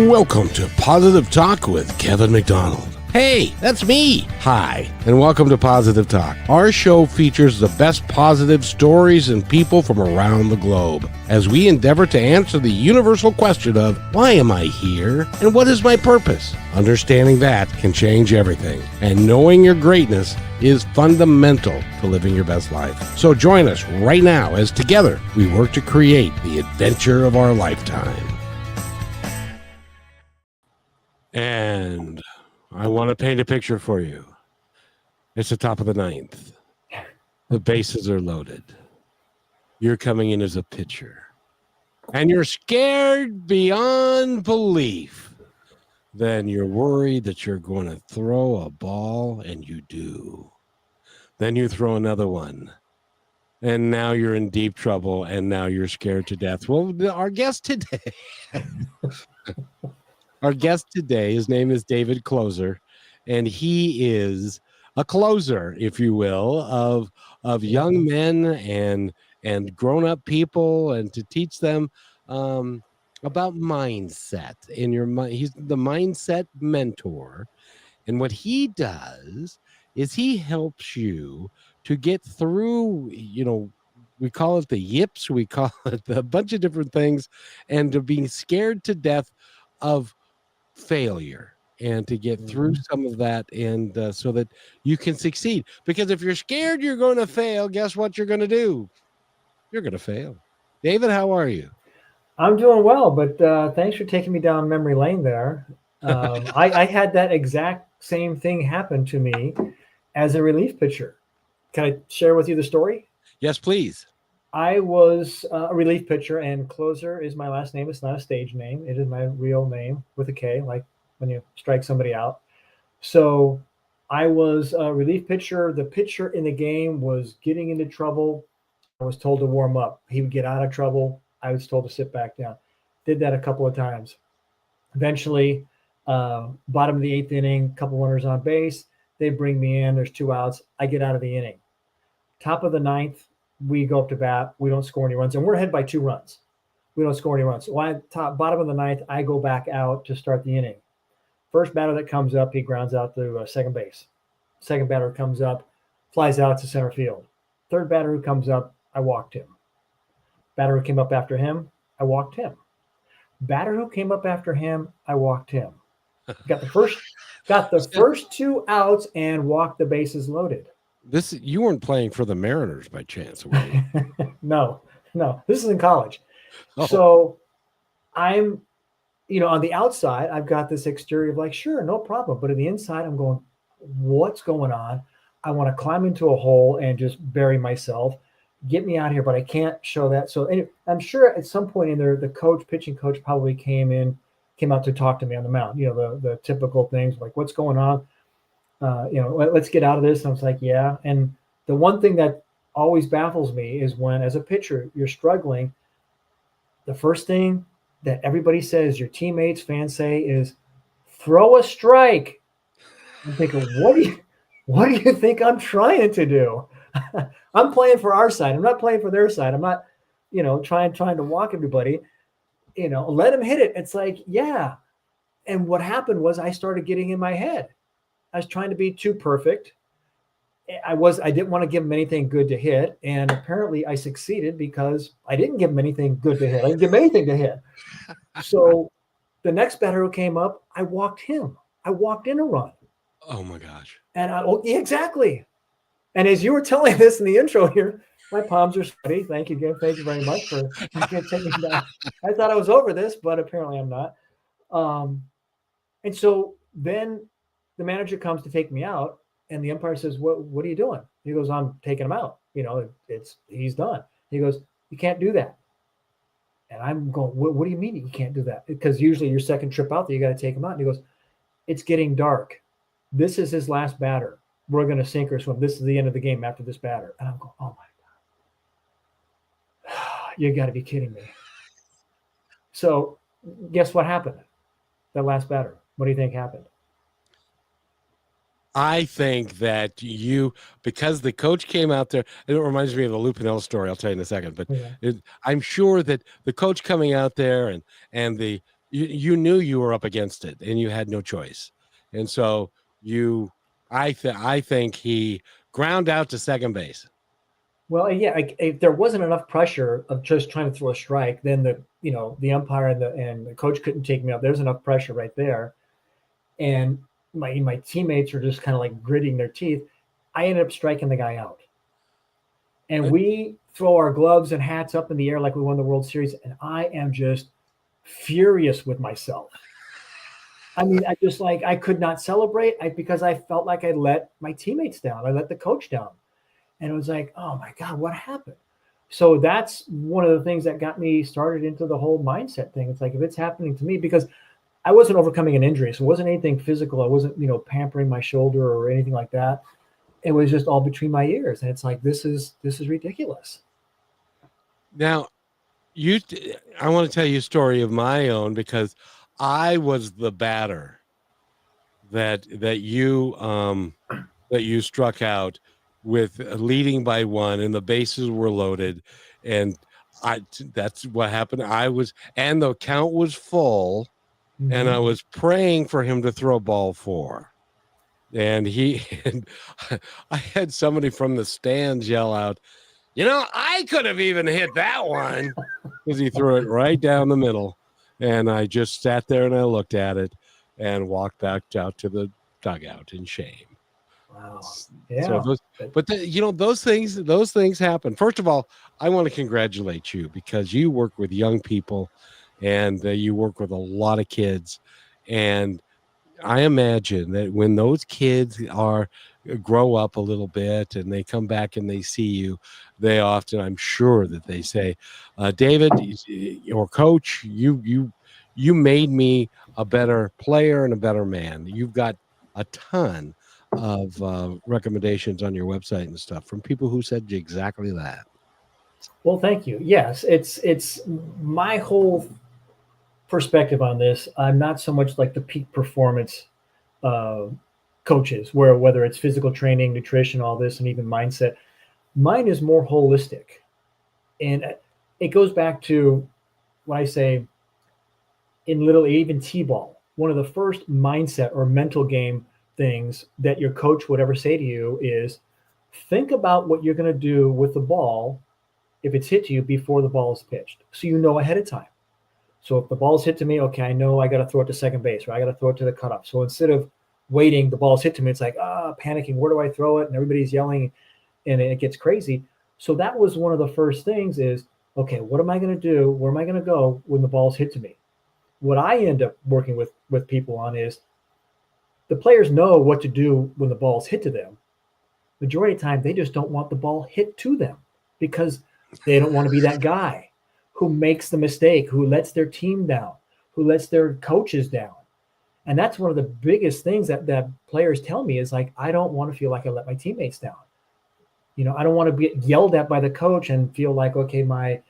Welcome to Positive Talk with Kevin McDonald. Hey, that's me. Hi, and welcome to Positive Talk. Our show features the best positive stories and people from around the globe as we endeavor to answer the universal question of why am I here and what is my purpose? Understanding that can change everything, and knowing your greatness is fundamental to living your best life. So join us right now as together we work to create the adventure of our lifetime. And I want to paint a picture for you. It's the top of the ninth. The bases are loaded. You're coming in as a pitcher. And you're scared beyond belief. Then you're worried that you're going to throw a ball, and you do. Then you throw another one. And now you're in deep trouble, and now you're scared to death. Well, our guest today... Our guest today, his name is David Kloser, and he is a closer, if you will, of young men and grown-up people, and to teach them about mindset. He's the mindset mentor, and what he does is he helps you to get through, we call it the yips, we call it a bunch of different things, and to being scared to death of failure, and to get through some of that, and so that you can succeed. Because if you're scared you're going to fail, guess what you're going to do? You're going to fail. David, how are you? I'm doing well, but thanks for taking me down memory lane there. I had that exact same thing happen to me as a relief pitcher. Can I share with you the story? Yes, please. I was a relief pitcher, and Kloser is my last name. It's not a stage name. It is my real name with a K, like when you strike somebody out. So I was a relief pitcher. The pitcher in the game was getting into trouble. I was told to warm up. He would get out of trouble. I was told to sit back down. Did that a couple of times. Eventually, bottom of the eighth inning, couple runners on base. They bring me in. There's 2 outs. I get out of the inning. Top of the ninth, we go up to bat. We don't score any runs, and we're ahead by 2 runs. We don't score any runs. So bottom of the ninth, I go back out to start the inning. First batter that comes up, he grounds out to second base. Second batter comes up, flies out to center field. Third batter who comes up, I walked him. Batter who came up after him, I walked him. Batter who came up after him, I walked him. Got the first 2 outs and walked the bases loaded. You weren't playing for the Mariners by chance, were you? No. This is in college. Oh. So I'm, on the outside, I've got this exterior of like, sure, no problem. But on the inside, I'm going, what's going on? I want to climb into a hole and just bury myself. Get me out here, but I can't show that. So anyway, I'm sure at some point in there, the pitching coach probably came out to talk to me on the mound. The typical things like, what's going on? Let's get out of this. And I was like, yeah. And the one thing that always baffles me is when, as a pitcher, you're struggling, the first thing that everybody says, your teammates, fans say is, throw a strike. I'm thinking, what do you think I'm trying to do? I'm playing for our side. I'm not playing for their side. I'm not, trying to walk everybody, let them hit it. It's like, yeah. And what happened was I started getting in my head. I was trying to be too perfect. I didn't want to give him anything good to hit. And apparently I succeeded because I didn't give him anything good to hit. I didn't give him anything to hit. So the next batter who came up, I walked him. I walked in a run. Oh my gosh. And exactly. And as you were telling this in the intro here, my palms are sweaty. Thank you again. Thank you very much for taking me down. I thought I was over this, but apparently I'm not. And so then the manager comes to take me out, and the umpire says, what are you doing? He goes, I'm taking him out. He's done. He goes, you can't do that. And I'm going, what do you mean you can't do that? Because usually your second trip out there, you got to take him out. And he goes, it's getting dark. This is his last batter. We're going to sink or swim. This is the end of the game after this batter. And I'm going, oh my God. You got to be kidding me. So guess what happened? That last batter. What do you think happened? I think that because the coach came out there, it reminds me of the Lupinell story. I'll tell you in a second, but I'm sure that the coach coming out there and the you knew you were up against it and you had no choice. And so I think he ground out to second base. Well, yeah, if there wasn't enough pressure of just trying to throw a strike, then the umpire and the coach couldn't take me out. There's enough pressure right there, and my teammates are just kind of like gritting their teeth. I ended up striking the guy out, and we throw our gloves and hats up in the air like we won the World Series, and I am just furious with myself. I mean, I could not celebrate because I felt like I let my teammates down. I let the coach down. And it was like, oh my God, what happened? So that's one of the things that got me started into the whole mindset thing. It's like, if it's happening to me, because I wasn't overcoming an injury. So it wasn't anything physical. I wasn't, pampering my shoulder or anything like that. It was just all between my ears. And it's like, this is ridiculous. Now, I want to tell you a story of my own, because I was the batter that you struck out with, leading by one, and the bases were loaded, and that's what happened. And the count was full, and I was praying for him to throw ball 4. And I had somebody from the stands yell out, I could have even hit that one, because he threw it right down the middle. And I just sat there and I looked at it and walked back out to the dugout in shame. Wow. Yeah. So those things happen. First of all, I want to congratulate you, because you work with young people, and you work with a lot of kids. And I imagine that when those kids grow up a little bit and they come back and they see you, they often, I'm sure that they say, David, or Coach, you made me a better player and a better man. You've got a ton of recommendations on your website and stuff from people who said exactly that. Well, thank you. Yes, it's my whole perspective on this. I'm not so much like the peak performance coaches, whether it's physical training, nutrition, all this, and even mindset. Mine is more holistic, and it goes back to when I say in even t-ball. One of the first mindset or mental game things that your coach would ever say to you is, think about what you're going to do with the ball if it's hit to you before the ball is pitched, so you know ahead of time. So if the ball's hit to me, okay, I know I got to throw it to second base, or I got to throw it to the cutoff. So instead of waiting, the ball's hit to me, it's like, panicking, where do I throw it? And everybody's yelling, and it gets crazy. So that was one of the first things is, okay, what am I going to do? Where am I going to go when the ball's hit to me? What I end up working with people on is, the players know what to do when the ball's hit to them. Majority of the time, they just don't want the ball hit to them, because they don't want to be that guy who makes the mistake, who lets their team down, who lets their coaches down. And that's one of the biggest things that players tell me is like, I don't want to feel like I let my teammates down. I don't want to be yelled at by the coach and feel like, okay, my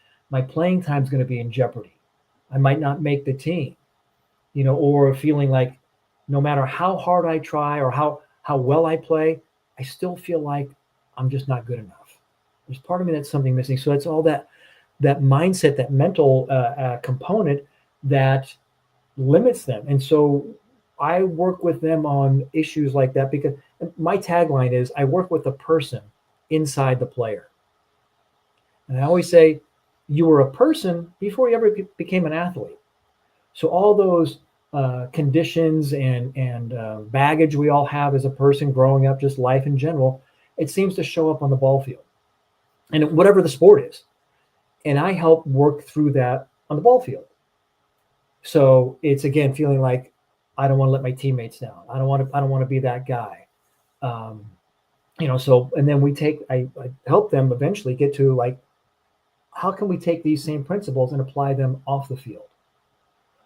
playing time is going to be in jeopardy. I might not make the team, or feeling like no matter how hard I try or how well I play, I still feel like I'm just not good enough. There's part of me that's something missing. So it's all that mindset, that mental component that limits them. And so I work with them on issues like that, because my tagline is, I work with the person inside the player. And I always say, you were a person before you ever became an athlete. So all those conditions and baggage we all have as a person growing up, just life in general, it seems to show up on the ball field, and whatever the sport is. And I help work through that on the ball field. So it's, again, feeling like I don't want to let my teammates down. I don't want to be that guy. So, and then I help them eventually get to like, how can we take these same principles and apply them off the field?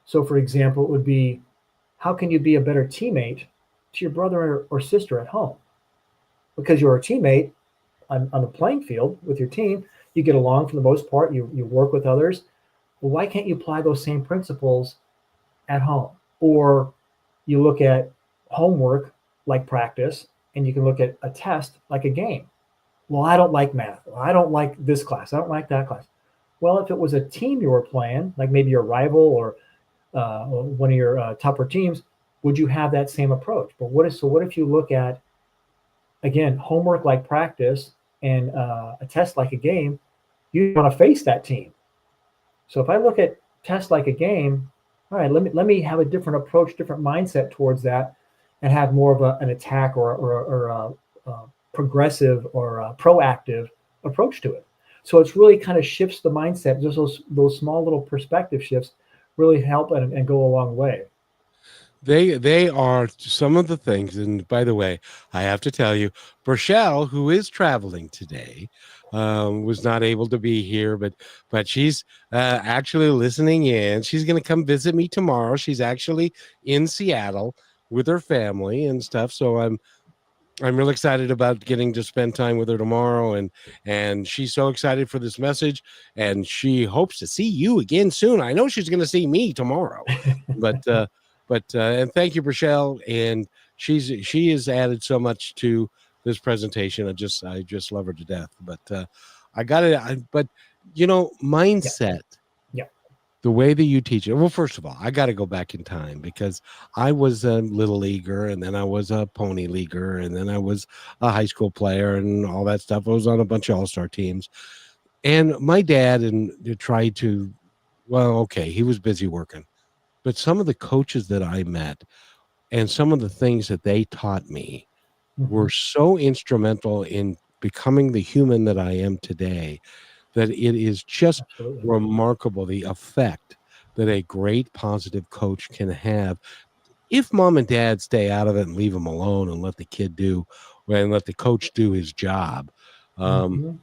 So for example, it would be, how can you be a better teammate to your brother or sister at home? Because you're a teammate on the playing field with your team, you get along for the most part, you work with others. Well, why can't you apply those same principles at home? Or you look at homework like practice, and you can look at a test like a game. Well, I don't like math. I don't like this class. I don't like that class. Well, if it was a team you were playing, like maybe your rival or one of your tougher teams, would you have that same approach? But what if you look at, again, homework like practice and a test like a game? You want to face that team. So if I look at test like a game, all right, let me have a different approach, different mindset towards that, and have more of an attack or a progressive or a proactive approach to it. So it's really kind of shifts the mindset. Just those small little perspective shifts really help and go a long way. They are some of the things, and by the way, I have to tell you, Rochelle, who is traveling today, was not able to be here, but she's actually listening in. She's going to come visit me tomorrow. She's actually in Seattle with her family and stuff. So I'm really excited about getting to spend time with her tomorrow, and she's so excited for this message, and she hopes to see you again soon. I know she's going to see me tomorrow, but and thank you, Rochelle, and she has added so much to this presentation. I just love her to death. But I got it. But mindset. Yeah. The way that you teach it. Well, first of all, I got to go back in time because I was a little leaguer, and then I was a pony leaguer, and then I was a high school player and all that stuff. I was on a bunch of all-star teams. And my dad tried to, well, okay, he was busy working. But some of the coaches that I met and some of the things that they taught me were so instrumental in becoming the human that I am today that it is just Absolutely. remarkable the effect that a great positive coach can have if mom and dad stay out of it and leave them alone and let the kid do and let the coach do his job. Mm-hmm.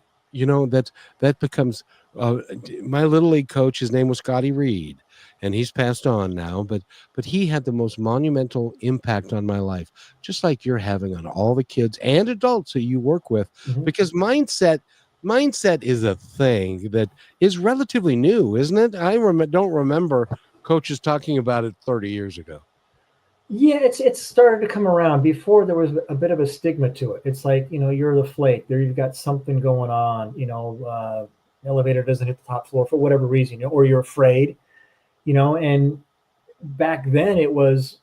That becomes my little league coach. His name was Scotty Reed, and he's passed on now, but he had the most monumental impact on my life, just like you're having on all the kids and adults that you work with, because mindset is a thing that is relatively new, isn't it? I don't remember coaches talking about it 30 years ago. Yeah, it's started to come around. Before there was a bit of a stigma to it. It's like, you're the flake. There, you've got something going on. Elevator doesn't hit the top floor for whatever reason, or you're afraid. And back then it was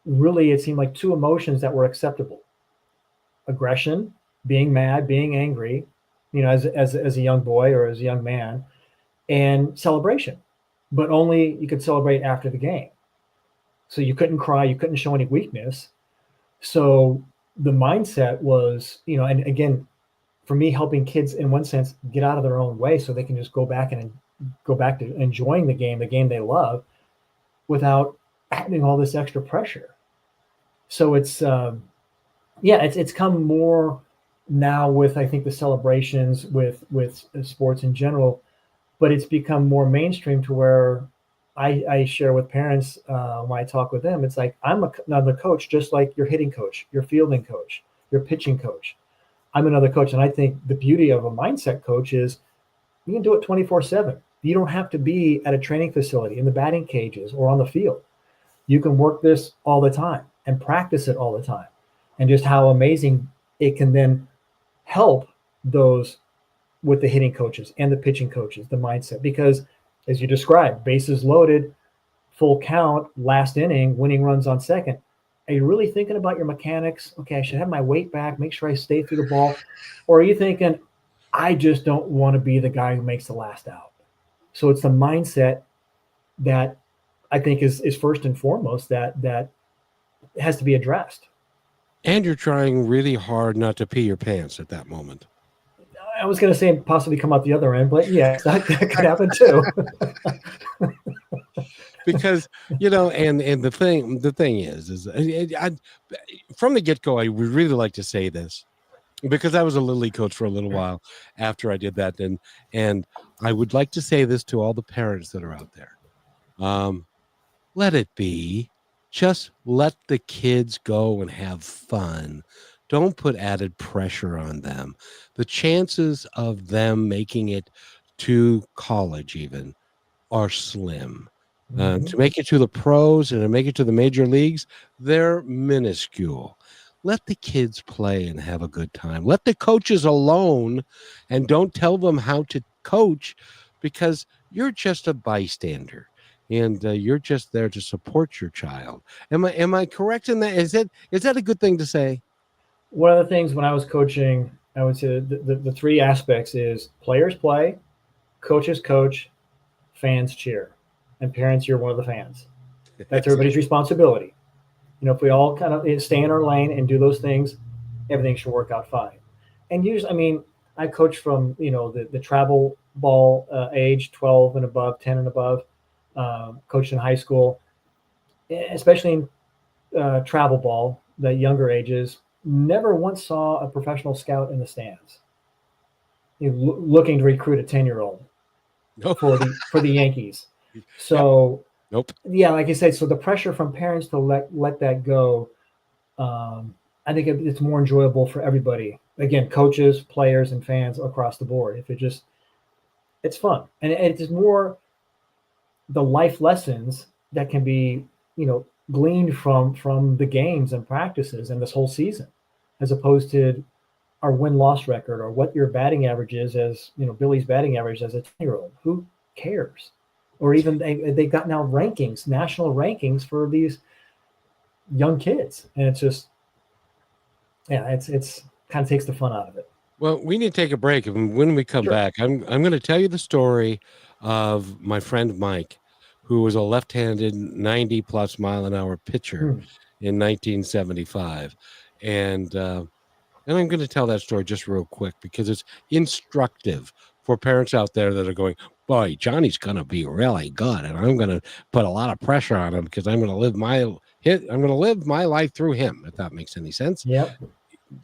really, it seemed like two emotions that were acceptable: aggression, being mad, being angry, as a young boy or as a young man, and celebration. But only you could celebrate after the game. So you couldn't cry, you couldn't show any weakness. So the mindset was, and again, for me, helping kids in one sense get out of their own way so they can just go back to enjoying the game they love, without having all this extra pressure. So it's come more now with, I think, the celebrations with sports in general, but it's become more mainstream to where I share with parents when I talk with them. It's like, I'm another coach, just like your hitting coach, your fielding coach, your pitching coach. I'm another coach. And I think the beauty of a mindset coach is you can do it 24/7. You don't have to be at a training facility in the batting cages or on the field. You can work this all the time and practice it all the time. And just how amazing it can then help those with the hitting coaches and the pitching coaches, the mindset. Because as you described, bases loaded, full count, last inning, winning runs on second. Are you really thinking about your mechanics? Okay, I should have my weight back, make sure I stay through the ball. Or are you thinking, I just don't want to be the guy who makes the last out? So it's the mindset that I think is first and foremost that has to be addressed. And you're trying really hard not to pee your pants at that moment. I was going to say possibly come out the other end, but yes, that could happen too. Because and the thing is from the get-go, I would really like to say this, because I was a little league coach for a little while after I did that, and I would like to say this to all the parents that are out there. Let it be. Just let the kids go and have fun. Don't put added pressure on them. The chances of them making it to college even are slim. To make it to the pros and to make it to the major leagues, they're minuscule. Let the kids play and have a good time. Let the coaches alone, and don't tell them how to coach, because you're just a bystander. and you're just there to support your child. Am I correct in that? Is that a good thing to say? One of the things when I was coaching, I would say the three aspects is players play, coaches coach, fans cheer, and parents, you're one of the fans. That's everybody's responsibility. If we all kind of stay in our lane and do those things, everything should work out fine. And usually, I mean, I coach from the travel ball age, 12 and above, 10 and above, coached in high school, especially in travel ball, the younger ages. Never once saw a professional scout in the stands, looking to recruit a 10-year-old No. for the Yankees. So Nope. yeah, like I said, so the pressure from parents to let that go, I think it's more enjoyable for everybody. Again, coaches, players, and fans across the board. If it's fun, and it's more the life lessons that can be gleaned from the games and practices and this whole season, as opposed to our win-loss record or what your batting average is, as Billy's batting average as a 10-year-old. Who cares? Or even they got now rankings, national rankings for these young kids, and it's just it's kind of takes the fun out of it. Well, we need to take a break, and when we come back, I'm going to tell you the story of my friend Mike, who was a left-handed 90+ mile an hour pitcher in 1975, and I'm going to tell that story just real quick because it's instructive for parents out there that are going, boy, Johnny's going to be really good, and I'm going to put a lot of pressure on him because I'm going to live my life through him, if that makes any sense. Yep.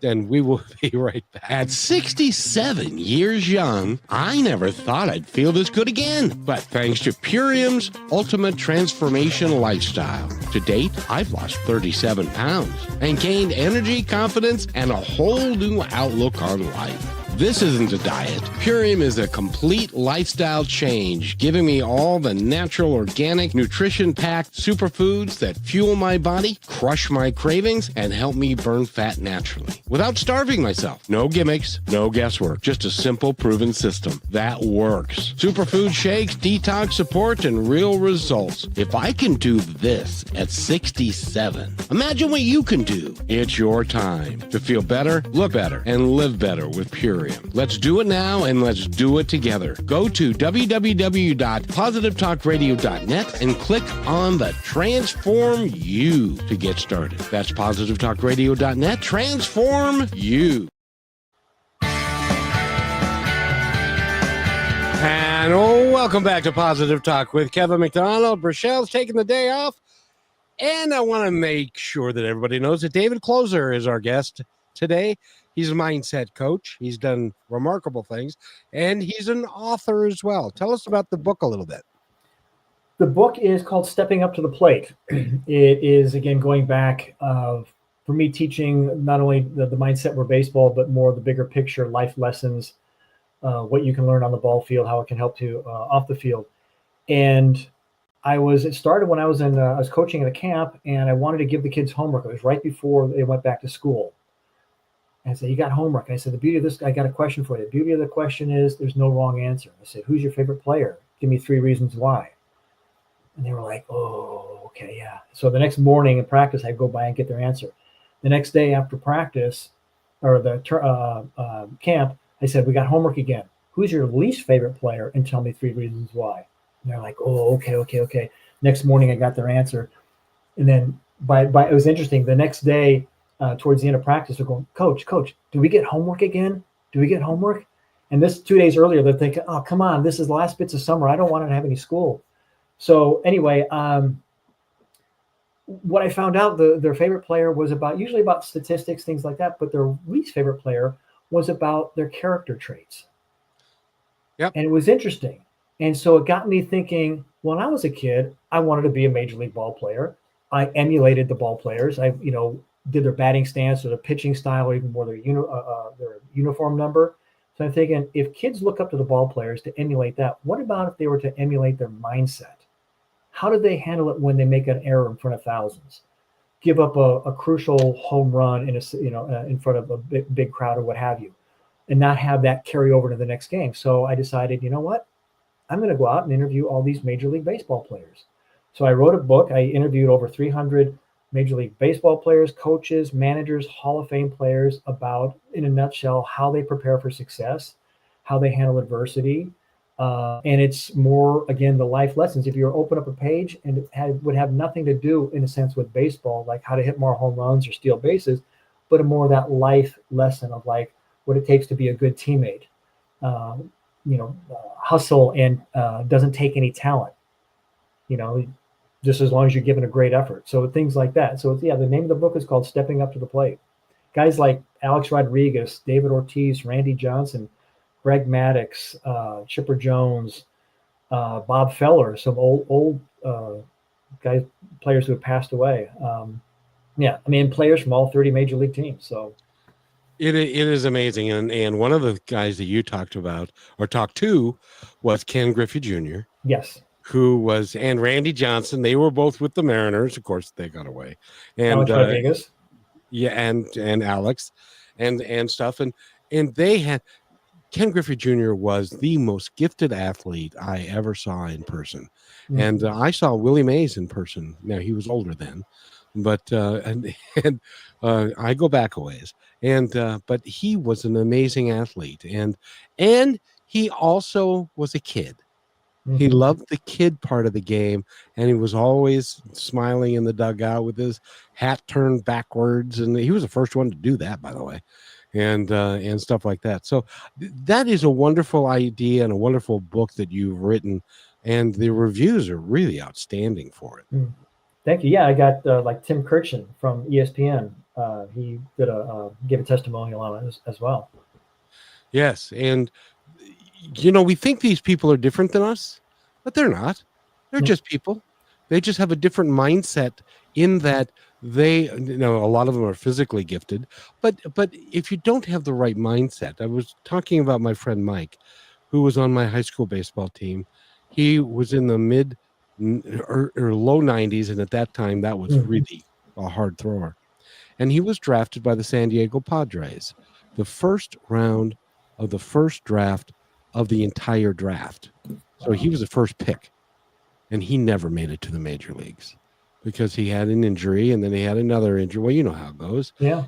And we will be right back. At 67 years young, I never thought I'd feel this good again. But thanks to Purium's Ultimate Transformation Lifestyle, to date, I've lost 37 pounds and gained energy, confidence, and a whole new outlook on life. This isn't a diet. Purium is a complete lifestyle change, giving me all the natural, organic, nutrition-packed superfoods that fuel my body, crush my cravings, and help me burn fat naturally without starving myself. No gimmicks, no guesswork, just a simple, proven system that works. Superfood shakes, detox support, and real results. If I can do this at 67, imagine what you can do. It's your time to feel better, look better, and live better with Purium. Let's do it now, and let's do it together. Go to www.positivetalkradio.net and click on the Transform You to get started. That's positivetalkradio.net. Transform You. And welcome back to Positive Talk with Kevin McDonald. Brachelle's taking the day off, and I want to make sure that everybody knows that David Kloser is our guest today. He's a mindset coach. He's done remarkable things, and he's an author as well. Tell us about the book a little bit. The book is called Stepping Up to the Plate. It is, again, going back for me teaching not only the mindset for baseball, but more the bigger picture life lessons, what you can learn on the ball field, how it can help you off the field. And it started when I was coaching at a camp, and I wanted to give the kids homework. It was right before they went back to school. I said, you got homework. And I said, the beauty of this, I got a question for you. The beauty of the question is there's no wrong answer. I said, who's your favorite player? Give me 3 reasons why. And they were like, oh, okay, yeah. So the next morning in practice, I'd go by and get their answer. The next day after practice or the camp, I said, we got homework again. Who's your least favorite player? And tell me 3 reasons why. And they're like, oh, okay. Next morning, I got their answer. And then it was interesting. The next day, towards the end of practice, they're going, Coach, do we get homework again? Do we get homework? And this 2 days earlier, they're thinking, oh, come on, this is the last bits of summer. I don't want to have any school. So anyway, what I found out, their favorite player was usually about statistics, things like that, but their least favorite player was about their character traits. Yep. And it was interesting. And so it got me thinking, when I was a kid, I wanted to be a major league ball player. I emulated the ball players. I did their batting stance or their pitching style, or even more their uniform number. So I'm thinking, if kids look up to the ball players to emulate that, what about if they were to emulate their mindset? How do they handle it when they make an error in front of thousands, give up a crucial home run in front of a big crowd or what have you, and not have that carry over to the next game? So I decided, you know what? I'm going to go out and interview all these Major League Baseball players. So I wrote a book. I interviewed over 300 Major League Baseball players, coaches, managers, Hall of Fame players about, in a nutshell, how they prepare for success, how they handle adversity. And it's more, again, the life lessons. If you open up a page and it would have nothing to do, in a sense, with baseball, like how to hit more home runs or steal bases, but more of that life lesson of like what it takes to be a good teammate. Hustle and doesn't take any talent, just as long as you're given a great effort. So things like that. So the name of the book is called Stepping Up to the Plate. Guys like Alex Rodriguez, David Ortiz, Randy Johnson, Greg Maddux, Chipper Jones, Bob Feller, some old guys, players who have passed away. Players from all 30 major league teams. So it is amazing. And one of the guys that you talked to was Ken Griffey Jr. Yes. And Randy Johnson. They were both with the Mariners. Of course, they got away. And Alex Rodriguez. Yeah, and Alex and stuff. And they had, Ken Griffey Jr. was the most gifted athlete I ever saw in person. Mm-hmm. And I saw Willie Mays in person. Now, he was older then, but I go back a ways. But he was an amazing athlete. And he also was a kid. Mm-hmm. He loved the kid part of the game, and he was always smiling in the dugout with his hat turned backwards. And he was the first one to do that, by the way. And stuff like that. So that is a wonderful idea and a wonderful book that you've written, and the reviews are really outstanding for it. Thank you. Yeah, I got like Tim Kirchin from ESPN. He did gave a testimonial on it as well. Yes, and we think these people are different than us, but they're not. They're just people. They just have a different mindset in that they, a lot of them are physically gifted, but if you don't have the right mindset, I was talking about my friend Mike, who was on my high school baseball team. He was in the mid or low 90s, and at that time, that was really a hard thrower. And he was drafted by the San Diego Padres, the first round of the first draft of the entire draft. So he was the first pick, and he never made it to the major leagues because he had an injury, and then he had another injury. Well, you know how it goes. Yeah.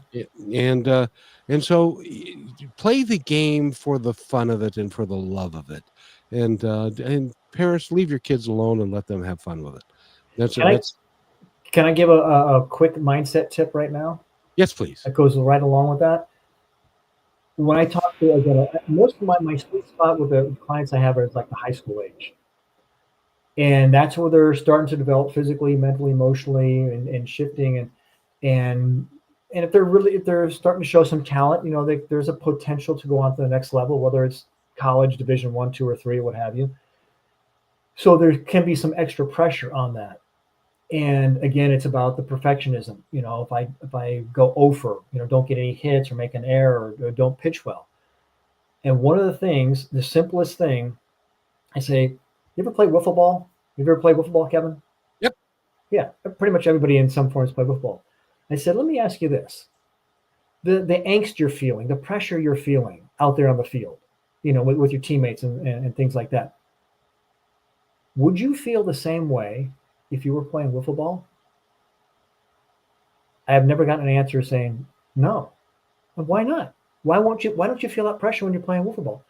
And so play the game for the fun of it and for the love of it. And parents, leave your kids alone and let them have fun with it. Can I give a quick mindset tip right now? Yes, please. That goes right along with that. When I talk to, again, most of my sweet spot with the clients I have is like the high school age. And that's where they're starting to develop physically, mentally, emotionally, and shifting. And if they're starting to show some talent, there's a potential to go on to the next level, whether it's college, Division 1, 2, or 3, what have you. So there can be some extra pressure on that. And again, it's about the perfectionism. If I go over, don't get any hits or make an error or don't pitch well. And one of the things, the simplest thing, I say, you ever play wiffle ball? You ever played wiffle ball, Kevin? Yep. Yeah, pretty much everybody in some forms play wiffle ball. I said, let me ask you this. The angst you're feeling, the pressure you're feeling out there on the field, with your teammates and things like that. Would you feel the same way if you were playing wiffle ball? I have never gotten an answer saying no. Why not? Why don't you feel that pressure when you're playing wiffle ball?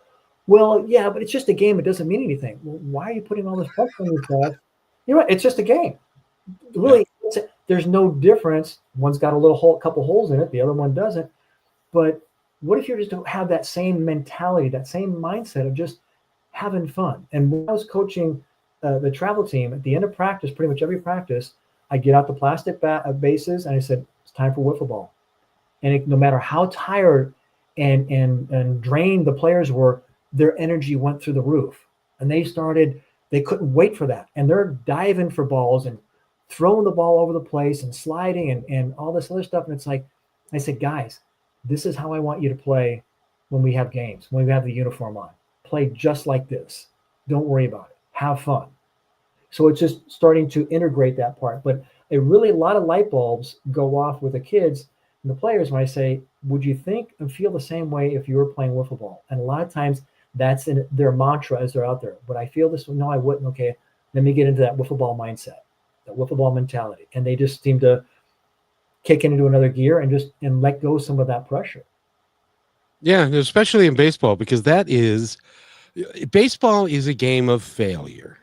Well, yeah, but it's just a game. It doesn't mean anything. Well, why are you putting all this pressure on yourself? You're right. It's just a game. Really, there's no difference. One's got a couple holes in it. The other one doesn't. But what if you just don't have that same mentality, that same mindset of just having fun? And when I was coaching the travel team, at the end of practice, pretty much every practice, I get out the plastic bases and I said, it's time for wiffle ball. And no matter how tired and drained the players were, their energy went through the roof. And they couldn't wait for that. And they're diving for balls and throwing the ball over the place and sliding and all this other stuff. And it's like, I said, guys, this is how I want you to play when we have games, when we have the uniform on. Play just like this. Don't worry about it. Have fun. So it's just starting to integrate that part. But a lot of light bulbs go off with the kids and the players when I say, would you think and feel the same way if you were playing wiffle ball? And a lot of times that's in their mantra as they're out there. Would I feel this? No, I wouldn't. Okay, let me get into that wiffle ball mindset. the wiffle ball mentality, and they just seem to kick into another gear and let go some of that pressure. Yeah, especially in baseball, because baseball is a game of failure.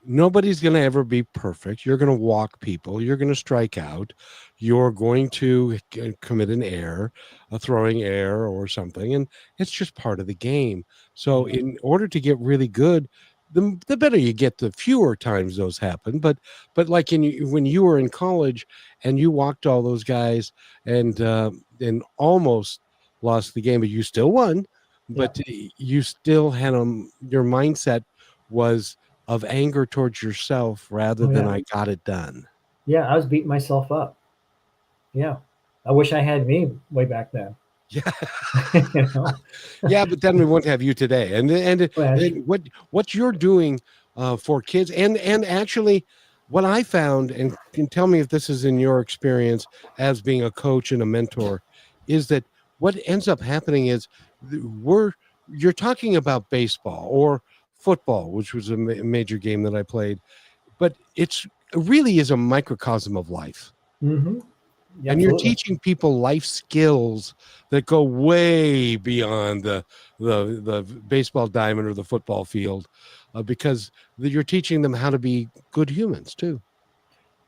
Nobody's going to ever be perfect. You're going to walk people. You're going to strike out. You're going to commit an error, a throwing error or something. And it's just part of the game. So in order to get really good, the better you get, the fewer times those happen. But like when you were in college and you walked all those guys and almost lost the game, but you still won. But you still had your mindset was of anger towards yourself rather than I got it done. Yeah, I was beating myself up. Yeah. I wish I had me way back then. Yeah. You know? Yeah, but then we won't have you today. And what you're doing for kids and actually what I found, and can tell me if this is in your experience as being a coach and a mentor, is that what ends up happening is you're talking about baseball or football, which was a major game that I played, but it really is a microcosm of life. Mm-hmm. Yeah, and you're absolutely. teaching people life skills that go way beyond the baseball diamond or the football field, because you're teaching them how to be good humans too.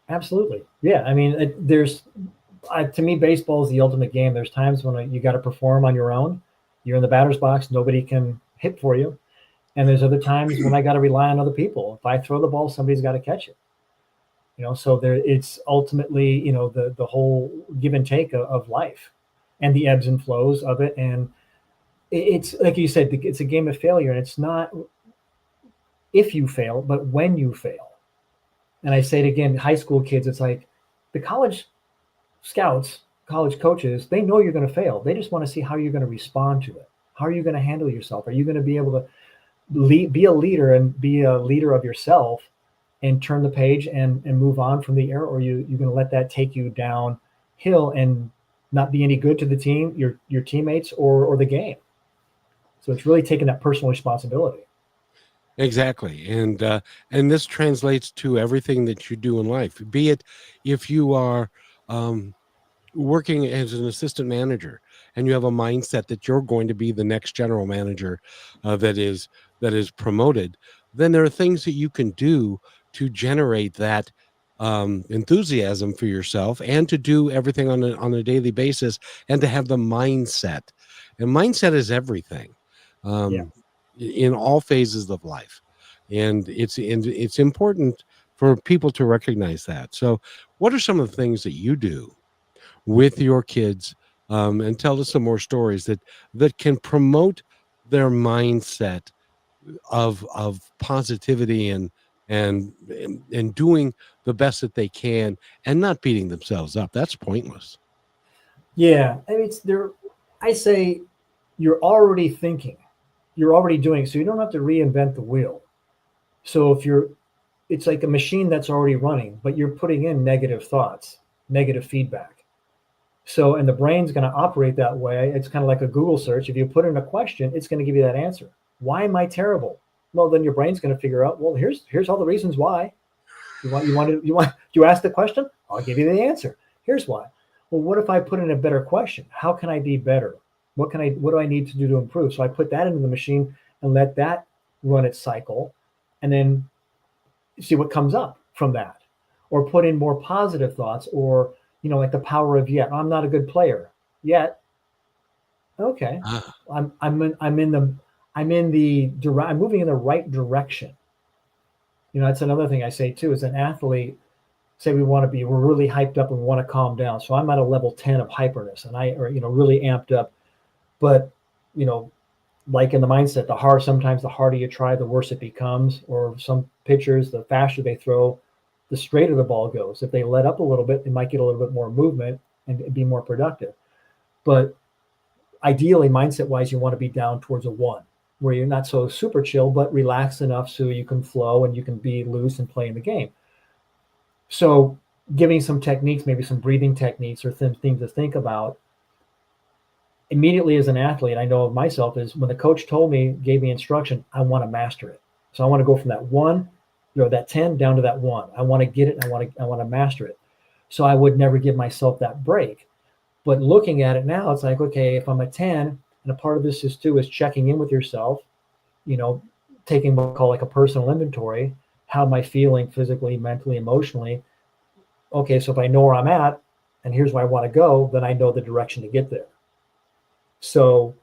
Absolutely. Yeah. I mean, to me, baseball is the ultimate game. There's times when you got to perform on your own. You're in the batter's box. Nobody can hit for you. And there's other times when I got to rely on other people. If I throw the ball, somebody's got to catch it. So it's ultimately, the whole give and take of life and the ebbs and flows of it. And it's like you said, it's a game of failure, and it's not if you fail, but when you fail. And I say it again, high school kids, it's like the college scouts, college coaches, they know you're going to fail. They just want to see how you're going to respond to it. How are you going to handle yourself? Are you going to be able to be a leader and be a leader of yourself and turn the page and move on from the error, or you're going to let that take you downhill and not be any good to the team, your teammates, or the game? So it's really taking that personal responsibility. Exactly. And this translates to everything that you do in life, be it if you are working as an assistant manager and you have a mindset that you're going to be the next general manager that is promoted, then there are things that you can do to generate that enthusiasm for yourself and to do everything on a daily basis and to have the mindset. And mindset is everything. In all phases of life, and it's important for people to recognize that. So what are some of the things that you do with your kids, and tell us some more stories that can promote their mindset of positivity and doing the best that they can and not beating themselves up? That's pointless. Yeah, I mean, I say you're already thinking, you're already doing, so you don't have to reinvent the wheel. So it's like a machine that's already running, but you're putting in negative thoughts, negative feedback. So, and the brain's going to operate that way. It's kind of like a Google search. If you put in a question, it's going to give you that answer. Why am I terrible? Well, then your brain's going to figure out, well, here's all the reasons why. You ask the question, I'll give you the answer. Here's why. Well, what if I put in a better question? How can I be better? What do I need to do to improve? So I put that into the machine and let that run its cycle, and then see what comes up from that, or put in more positive thoughts, or, like the power of yet. I'm not a good player yet. Okay. I'm moving in the right direction. That's another thing I say too, as an athlete. Say we're really hyped up and we want to calm down. So I'm at a level 10 of hyperness, and really amped up. But, like in the mindset, sometimes the harder you try, the worse it becomes. Or some pitchers, the faster they throw, the straighter the ball goes. If they let up a little bit, they might get a little bit more movement and be more productive. But ideally, mindset-wise, you want to be down towards a 1, where you're not so super chill, but relaxed enough so you can flow and you can be loose and play in the game. So giving some techniques, maybe some breathing techniques or things to think about immediately as an athlete, I know of myself, is when the coach gave me instruction, I want to master it. So I want to go from that 1 that 10 down to that 1. I want to get it. I want to master it. So I would never give myself that break. But looking at it now, it's like, okay, if I'm a 10, and a part of this is checking in with yourself, taking what I call like a personal inventory. How am I feeling physically, mentally, emotionally? Okay, so if I know where I'm at and here's where I want to go, then I know the direction to get there. So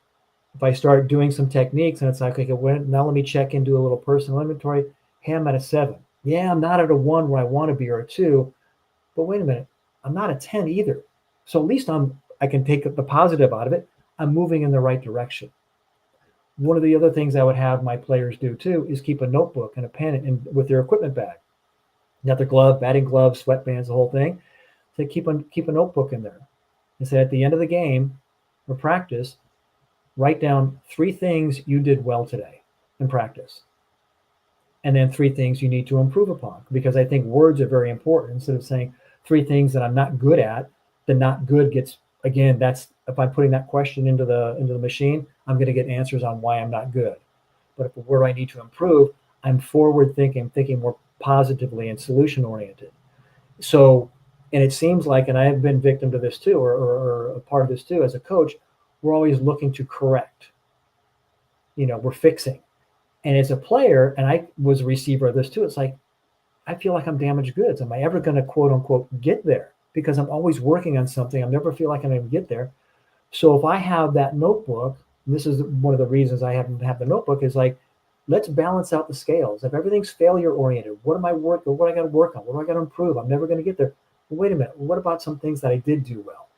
if I start doing some techniques and it's like, okay, now let me check in, do a little personal inventory. Hey, I'm at a 7. Yeah, I'm not at a 1 where I want to be, or a 2, but wait a minute, I'm not a 10 either. So at least I can take the positive out of it. I'm moving in the right direction. One of the other things I would have my players do too is keep a notebook and a pen with their equipment bag. Got their glove, batting gloves, sweatbands, the whole thing. So keep a notebook in there. And say at the end of the game or practice, write down 3 things you did well today in practice. And then 3 things you need to improve upon. Because I think words are very important. Instead of saying 3 things that I'm not good at, the not good gets, again, that's if I'm putting that question into the machine, I'm going to get answers on why I'm not good. But if where I need to improve, I'm forward thinking more positively and solution oriented. So, and it seems like, and I have been victim to this too, or a part of this too, as a coach, we're always looking to correct. We're fixing. And as a player, and I was a receiver of this too, it's like, I feel like I'm damaged goods. Am I ever going to quote unquote get there? Because I'm always working on something. I never feel like I'm going to get there. So if I have that notebook, and this is one of the reasons I have the notebook, is like, let's balance out the scales. If everything's failure oriented, what am I working? What I got to work on? What do I got to improve? I'm never going to get there. Well, wait a minute. What about some things that I did do well?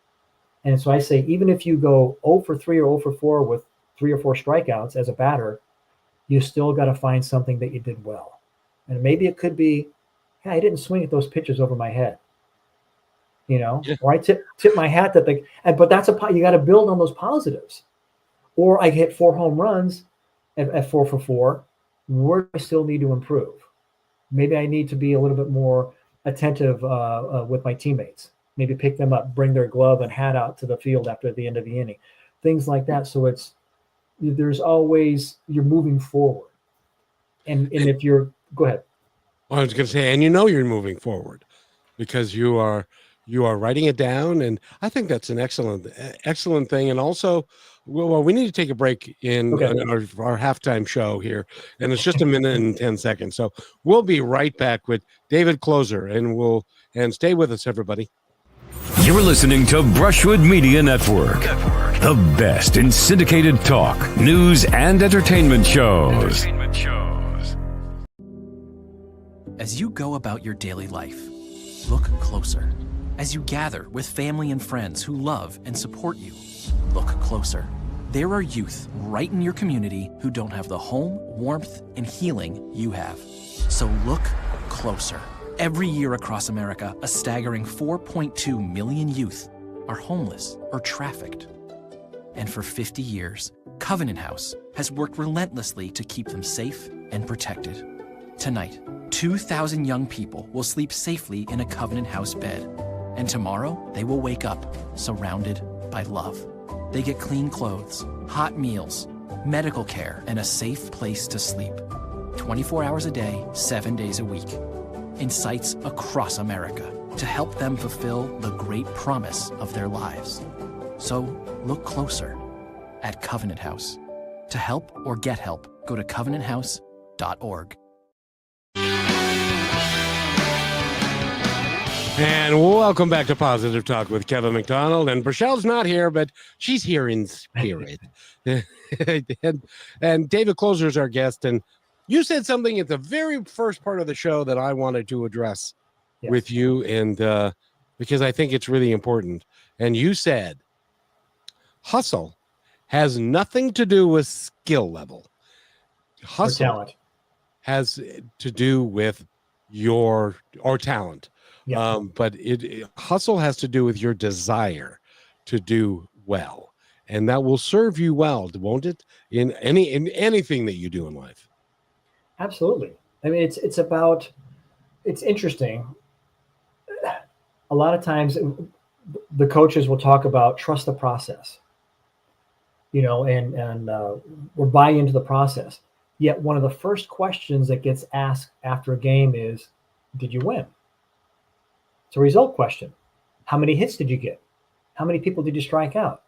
And so I say, even if you go 0 for 3 or 0 for 4 with 3 or 4 strikeouts as a batter, you still got to find something that you did well. And maybe it could be, hey, I didn't swing at those pitches over my head. Or I tip my hat but that's you got to build on those positives. Or I hit 4 home runs at 4 for 4. Where do I still need to improve? Maybe I need to be a little bit more attentive with my teammates. Maybe pick them up, bring their glove and hat out to the field after the end of the inning, things like that. So there's always, you're moving forward. And if you're, go ahead. I was going to say, and you're moving forward because you are writing it down, and I think that's an excellent thing. And also, well, we need to take a break in our halftime show here, and it's just a minute and 10 seconds. So we'll be right back with David Kloser, and stay with us, everybody. You're listening to Brushwood Media Network, the best in syndicated talk, news, and entertainment shows. As you go about your daily life, look closer. As you gather with family and friends who love and support you, look closer. There are youth right in your community who don't have the home, warmth, and healing you have. So look closer. Every year across America, a staggering 4.2 million youth are homeless or trafficked. And for 50 years, Covenant House has worked relentlessly to keep them safe and protected. Tonight, 2,000 young people will sleep safely in a Covenant House bed. And tomorrow, they will wake up surrounded by love. They get clean clothes, hot meals, medical care, and a safe place to sleep. 24 hours a day, 7 days a week. In sites across America to help them fulfill the great promise of their lives. So look closer at Covenant House. To help or get help, go to covenanthouse.org. And welcome back to Positive Talk with Kevin McDonald. And Brachelle's not here, but she's here in spirit. and David Kloser is our guest. And you said something at the very first part of the show that I wanted to address with you, and because I think it's really important. And you said hustle has nothing to do with skill level. Hustle has to do with your talent. Yeah. But hustle has to do with your desire to do well, and that will serve you well, won't it? In anything that you do in life. Absolutely. I mean, it's interesting. A lot of times the coaches will talk about trust the process, and we're buying into the process. Yet one of the first questions that gets asked after a game is, did you win? It's a result question. How many hits did you get? How many people did you strike out?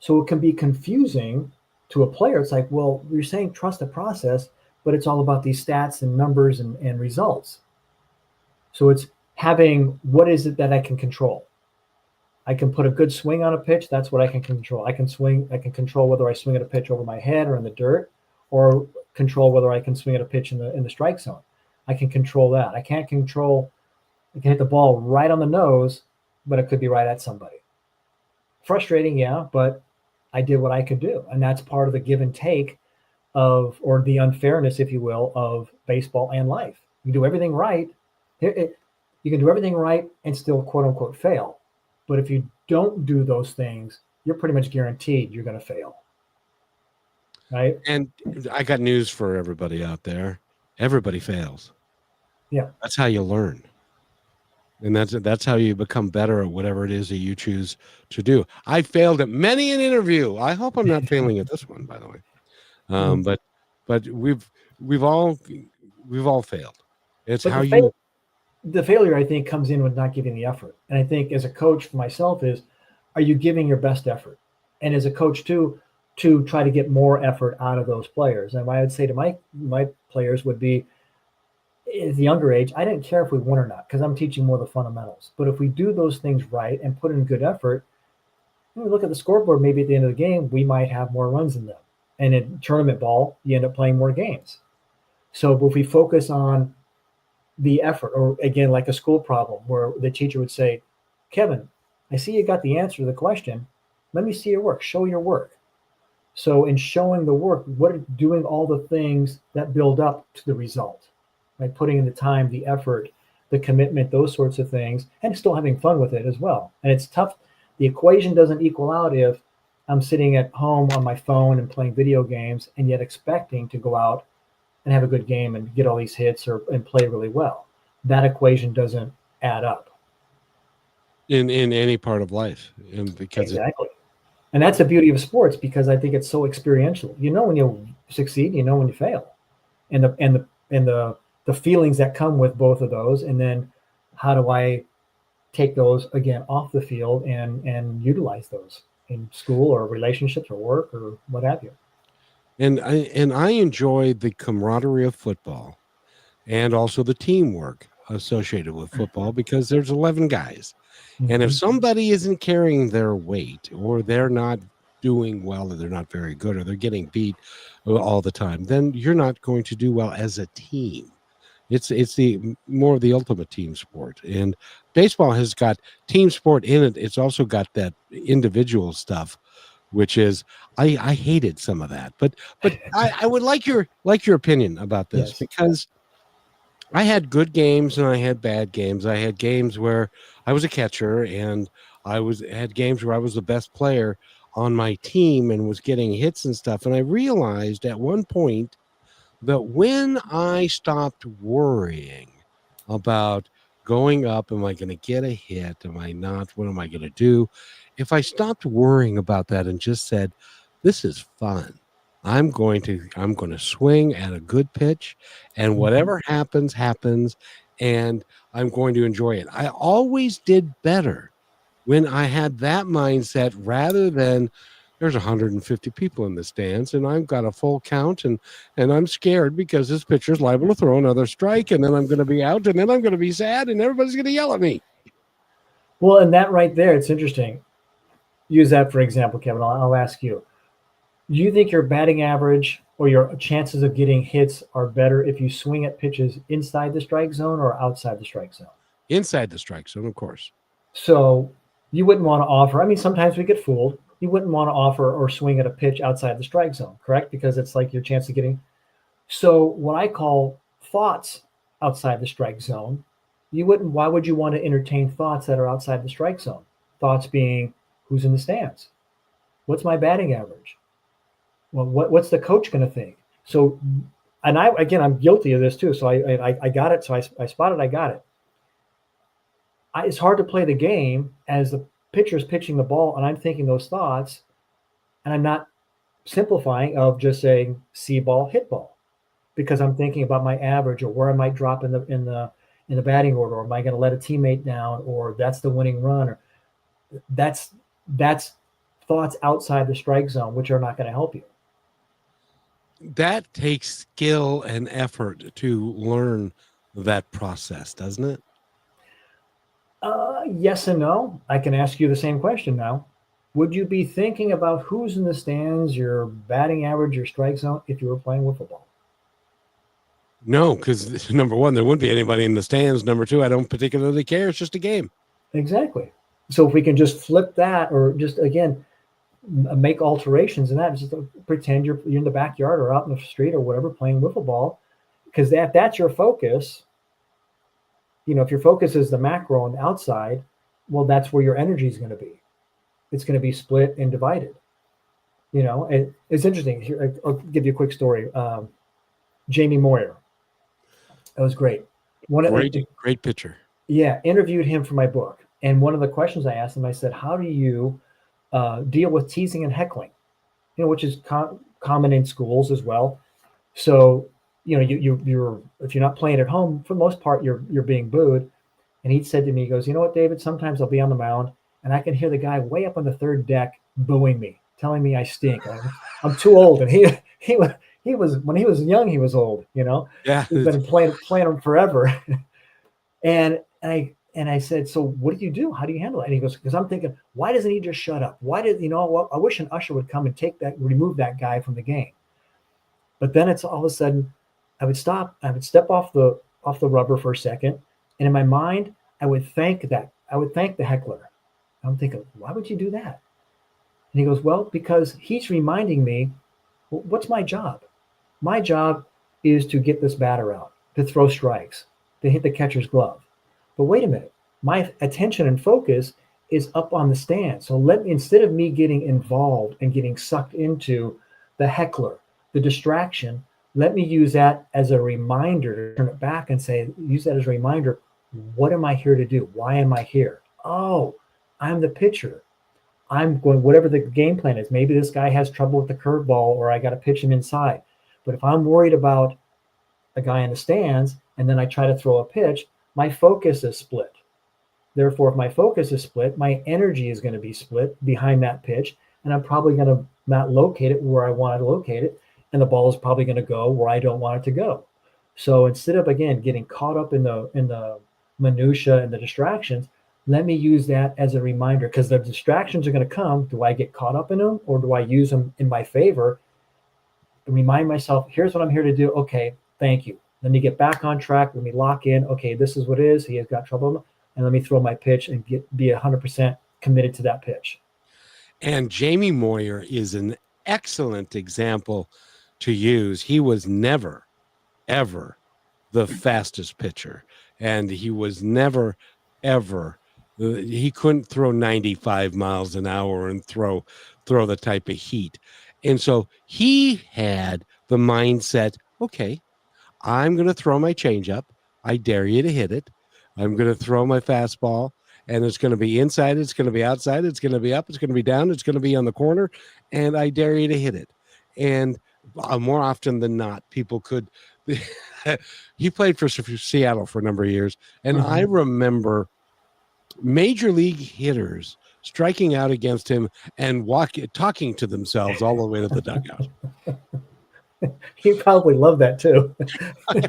So it can be confusing to a player. It's like, well, you're saying trust the process, but it's all about these stats and numbers and results. So it's having, what is it that I can control? I can put a good swing on a pitch. That's what I can control. I can control whether I swing at a pitch over my head or in the dirt, or control whether I can swing at a pitch in the strike zone. I can control that. I can hit the ball right on the nose, but it could be right at somebody. Frustrating, yeah, but I did what I could do. And that's part of the give and take of, or the unfairness, if you will, of baseball and life. You do everything right. You can do everything right and still quote unquote fail. But if you don't do those things, you're pretty much guaranteed you're going to fail. Right? And I got news for everybody out there. Everybody fails. Yeah. That's how you learn. And that's how you become better at whatever it is that you choose to do. I failed at many an interview. I hope I'm not failing at this one, by the way. But we've all failed. It's but how you. The failure, I think, comes in with not giving the effort. And I think as a coach for myself is, are you giving your best effort? And as a coach too, to try to get more effort out of those players. And what I would say to my players would be, at the younger age, I didn't care if we won or not, because I'm teaching more of the fundamentals. But if we do those things right and put in good effort, when we look at the scoreboard, maybe at the end of the game, we might have more runs than them. And in tournament ball, you end up playing more games. So if we focus on the effort, or again, like a school problem where the teacher would say, Kevin, I see you got the answer to the question. Let me see your work. Show your work. So in showing the work, what are doing all the things that build up to the result? Right? Putting in the time, the effort, the commitment, those sorts of things, and still having fun with it as well. And it's tough. The equation doesn't equal out if I'm sitting at home on my phone and playing video games and yet expecting to go out and have a good game and get all these hits and play really well. That equation doesn't add up. In any part of life. Exactly. And that's the beauty of sports, because I think it's so experiential. You know when you succeed, you know when you fail. And the feelings that come with both of those, and then how do I take those again off the field and utilize those in school or relationships or work or what have you. And I enjoy the camaraderie of football and also the teamwork associated with football, because there's 11 guys. Mm-hmm. And if somebody isn't carrying their weight, or they're not doing well, or they're not very good, or they're getting beat all the time, then you're not going to do well as a team. It's the more of the ultimate team sport. And baseball has got team sport in it. It's also got that individual stuff, which is I hated some of that. But I would like your opinion about this. Yes. Because I had good games and I had bad games. I had games where I was a catcher, and had games where I was the best player on my team and was getting hits and stuff. And I realized at one point that when I stopped worrying about going up, am I going to get a hit? Am I not? What am I going to do? If I stopped worrying about that and just said, this is fun. I'm going to swing at a good pitch, and whatever happens, and I'm going to enjoy it. I always did better when I had that mindset, rather than there's 150 people in the stands and I've got a full count, and I'm scared because this pitcher's liable to throw another strike, and then I'm going to be out, and then I'm going to be sad, and everybody's going to yell at me. Well, and that right there, it's interesting. Use that for example, Kevin. I'll ask you. Do you think your batting average or your chances of getting hits are better if you swing at pitches inside the strike zone or outside the strike zone? Inside the strike zone, of course. So you wouldn't want to offer, I mean, sometimes we get fooled. You wouldn't want to offer or swing at a pitch outside the strike zone, correct? Because it's like your chance of getting. So what I call thoughts outside the strike zone, why would you want to entertain thoughts that are outside the strike zone? Thoughts being, who's in the stands? What's my batting average? Well, what's the coach going to think? So, and I'm guilty of this too. So I got it. So I spotted, I got it. It's hard to play the game as the pitcher's pitching the ball and I'm thinking those thoughts, and I'm not simplifying of just saying see ball, hit ball. because I'm thinking about my average or where I might drop in the batting order, or am I going to let a teammate down, or that's the winning run, or that's thoughts outside the strike zone, which are not going to help you. That takes skill and effort to learn that process, doesn't it? Yes and no. I can ask you the same question now. Would you be thinking about who's in the stands, your batting average, your strike zone, if you were playing wiffle ball? No, because number one, there wouldn't be anybody in the stands. Number two, I don't particularly care. It's just a game. Exactly. So if we can just flip that, or just again make alterations in that, just pretend you're in the backyard or out in the street or whatever playing wiffle ball, because that's your focus. If your focus is the macro on the outside, well, that's where your energy is going to be. It's going to be split and divided. It's interesting. Here, I'll give you a quick story. Jamie Moyer. That was great. Great pitcher. Yeah, interviewed him for my book. And one of the questions I asked him, I said, how do you deal with teasing and heckling? Which is common in schools as well. So, you're if you're not playing at home, for the most part, you're being booed. And he said to me, he goes, you know what, David, sometimes I'll be on the mound and I can hear the guy way up on the third deck booing me, telling me I stink. I'm too old. And he was, when he was young, he was old, Yeah. He's been playing him forever. And I said, so what do you do? How do you handle it? And he goes, because I'm thinking, why doesn't he just shut up? Why did, I wish an usher would come and remove that guy from the game. But then it's all of a sudden, I would step off the rubber for a second. And in my mind, I would thank the heckler. I'm thinking, why would you do that? And he goes, well, because he's reminding me, well, what's my job? My job is to get this batter out, to throw strikes, to hit the catcher's glove. But wait a minute, my attention and focus is up on the stand. So instead of me getting involved and getting sucked into the heckler, the distraction, let me use that as a reminder to turn it back and use that as a reminder. What am I here to do? Why am I here? Oh, I'm the pitcher. I'm going, whatever the game plan is. Maybe this guy has trouble with the curveball, or I got to pitch him inside. But if I'm worried about a guy in the stands and then I try to throw a pitch, my focus is split. Therefore, if my focus is split, my energy is going to be split behind that pitch, and I'm probably going to not locate it where I want to locate it, and the ball is probably going to go where I don't want it to go. So instead of, again, getting caught up in the minutia and the distractions, let me use that as a reminder, because the distractions are going to come. Do I get caught up in them, or do I use them in my favor? Remind myself, here's what I'm here to do. Okay, thank you. Let me get back on track. Let me lock in. Okay, this is what it is. He has got trouble. And let me throw my pitch and be 100% committed to that pitch. And Jamie Moyer is an excellent example to use. He was never, ever the fastest pitcher. And he was never, ever, he couldn't throw 95 miles an hour and throw the type of heat. And so he had the mindset, okay, I'm going to throw my changeup. I dare you to hit it. I'm going to throw my fastball, and it's going to be inside. It's going to be outside. It's going to be up. It's going to be down. It's going to be on the corner, and I dare you to hit it. And more often than not, people could. He played for Seattle for a number of years, and I remember major league hitters striking out against him and talking to themselves all the way to the dugout. He probably loved that too.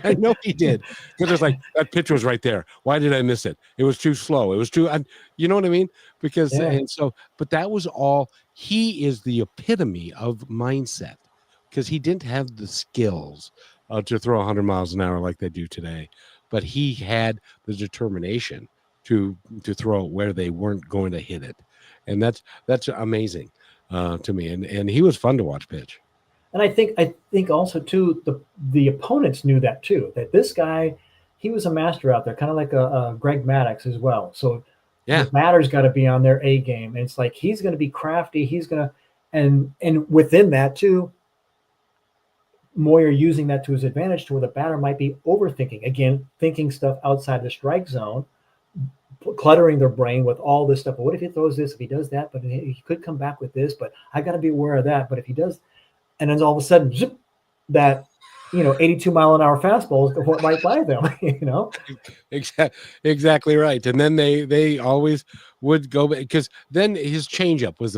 I know he did, because it's like, that pitch was right there. Why did I miss it? It was too slow. It was too, you know what I mean? Because, and so, but that was all. He is the epitome of mindset, because he didn't have the skills to throw 100 miles an hour like they do today, but he had the determination to throw it where they weren't going to hit it. And that's amazing to me. And he was fun to watch pitch. And I think also too, the opponents knew that too, that this guy, he was a master out there, kind of like a Greg Maddux as well. So the batter's got to be on their A game. And it's like, he's going to be crafty. He's going to, and within that too, Moyer using that to his advantage, to where the batter might be overthinking, again, thinking stuff outside the strike zone, cluttering their brain with all this stuff. But what if he throws this, if he does that, but he could come back with this, but I got to be aware of that. But if he does, and then all of a sudden, zip, that 82-mile-an-hour fastballs went right by them, Exactly right. And then they always would go because then his changeup was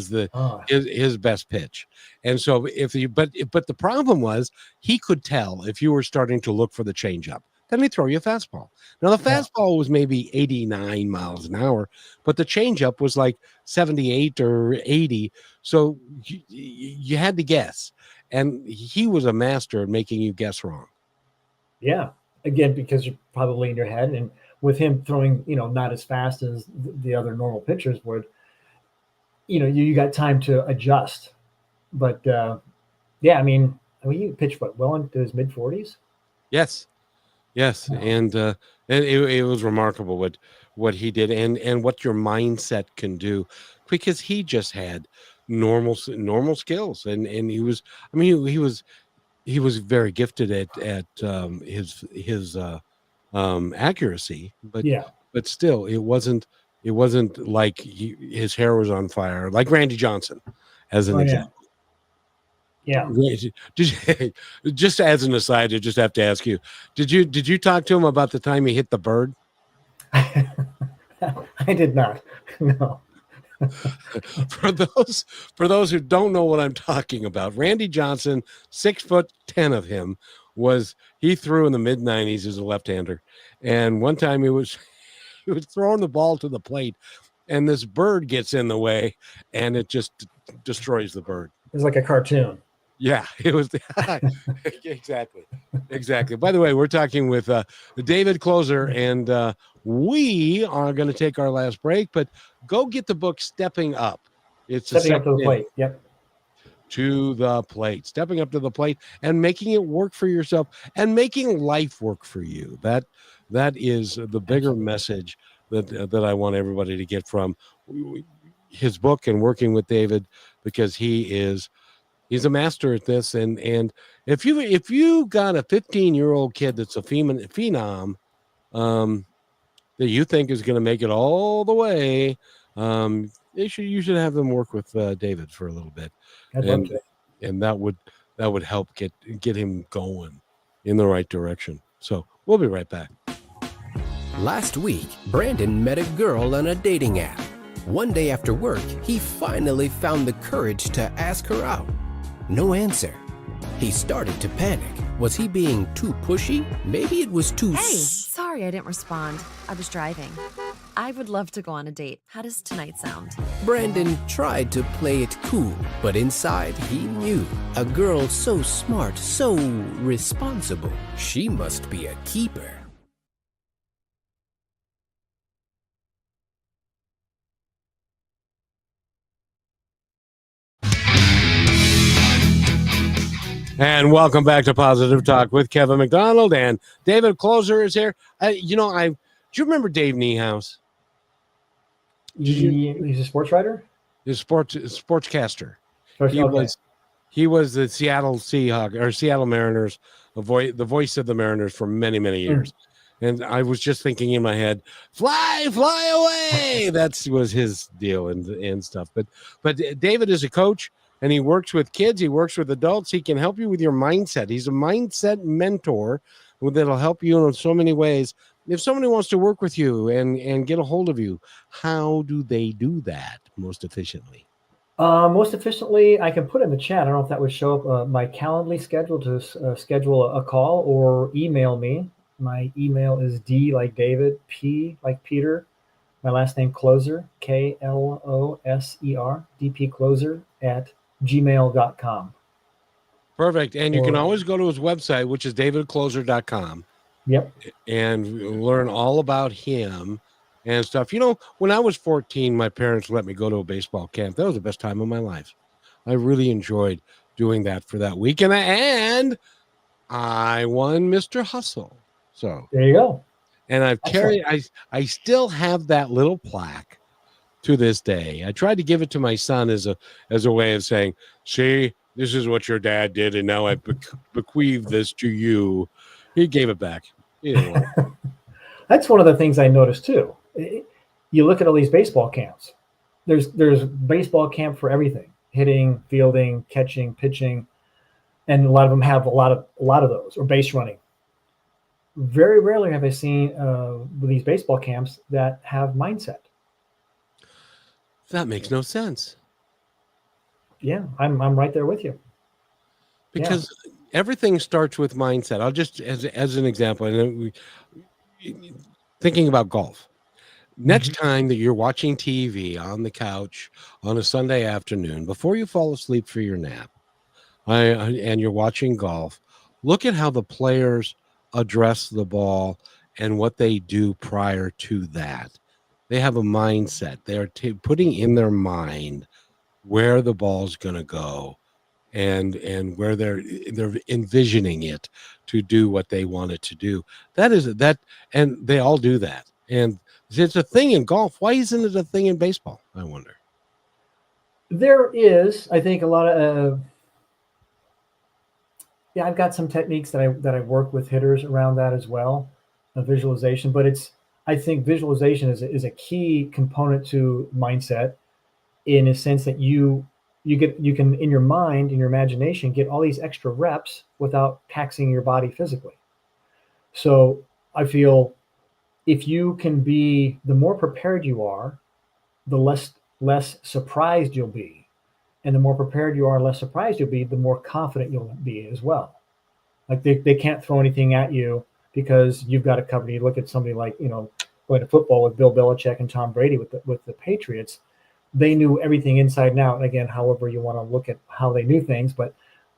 the Oh, his best pitch. And so if you but the problem was he could tell if you were starting to look for the changeup. Then he'd throw you a fastball. Now the yeah. fastball was maybe 89 miles an hour, but the changeup was like 78 or 80. So you had to guess. And he was a master at making you guess wrong. Yeah. Again, because you're probably in your head, and with him throwing, not as fast as the other normal pitchers would, you got time to adjust. But yeah, I mean, he pitched well into his mid 40s. Yes. Yes, Wow. and it was remarkable what he did and what your mindset can do, because he just had normal skills, and he was, I mean, he was very gifted at his accuracy, Yeah. but still it wasn't like his hair was on fire like Randy Johnson, as an Oh, yeah. example. Yeah. Did you, just as an aside, I just have to ask you, did you talk to him about the time he hit the bird? I did not. No. For those who don't know what I'm talking about, Randy Johnson, 6'10" of him, he threw in the mid-90s as a left-hander, and one time he was throwing the ball to the plate, and this bird gets in the way, and it just destroys the bird. It was like a cartoon. Yeah, it was exactly. By the way, we're talking with David Kloser, and we are going to take our last break. But go get the book "Stepping Up." It's Stepping up to the plate. Yep. To the plate, stepping up to the plate, and making it work for yourself, and making life work for you. That is the bigger message that I want everybody to get from his book and working with David, because he's a master at this. And if you got a 15-year-old kid that's a phenom, that you think is going to make it all the way, you should have them work with David for a little bit, and that would help get him going in the right direction. So we'll be right back. Last week, Brandon met a girl on a dating app. One day after work, he finally found the courage to ask her out. No answer. He started to panic. Was he being too pushy? Maybe it was too... Hey, sorry I didn't respond. I was driving. I would love to go on a date. How does tonight sound? Brandon tried to play it cool, but inside he knew. A girl so smart, so responsible. She must be a keeper. And welcome back to Positive Talk with Kevin McDonald, and David Kloser is here. Do you remember Dave Niehaus? He's a sports writer? He's sportscaster. Okay. He was the Seattle Seahawks or Seattle Mariners, the voice of the Mariners for many, many years. And I was just thinking in my head, fly away. That was his deal and stuff. But David is a coach, and he works with kids. He works with adults. He can help you with your mindset. He's a mindset mentor that'll help you in so many ways. If somebody wants to work with you and get a hold of you, how do they do that most efficiently? Most efficiently, I can put in the chat. I don't know if that would show up my Calendly schedule to schedule a call, or email me. My email is D like David, P like Peter, my last name Kloser, Kloser, DP Kloser @gmail.com. Perfect. And you can always go to his website, which is davidkloser.com. Yep. And learn all about him and stuff. When I was 14, my parents let me go to a baseball camp. That was the best time of my life. I really enjoyed doing that for that week. And I won Mr. Hustle. So there you go. And I still have that little plaque to this day. I tried to give it to my son as a way of saying, see, this is what your dad did, and now I bequeath this to you. He gave it back. That's one of the things I noticed too. You look at all these baseball camps. There's baseball camp for everything: hitting, fielding, catching, pitching. and a lot of them have a lot of those, or base running. Very rarely have I seen with these baseball camps that have mindset. That makes no sense. Yeah, I'm right there with you. Because everything starts with mindset. I'll just as an example, and then thinking about golf. Next time that you're watching TV on the couch on a Sunday afternoon, before you fall asleep for your nap, and you're watching golf, look at how the players address the ball and what they do prior to that. They have a mindset. They're putting in their mind where the ball's going to go, and where they're envisioning it to do what they want it to do. And they all do that. And it's a thing in golf. Why isn't it a thing in baseball? I wonder. There is, I think, a lot of I've got some techniques that I work with hitters around that as well, visualization. But I think visualization is a key component to mindset, in a sense that you can, in your mind, in your imagination, get all these extra reps without taxing your body physically. So I feel if you can be, the more prepared you are, the less surprised you'll be. And the more prepared you are, less surprised you'll be, the more confident you'll be as well. Like they can't throw anything at you because you've got it covered. You look at somebody like, going to football with Bill Belichick and Tom Brady with the Patriots. They knew everything inside and out. Again, however you want to look at how they knew things, but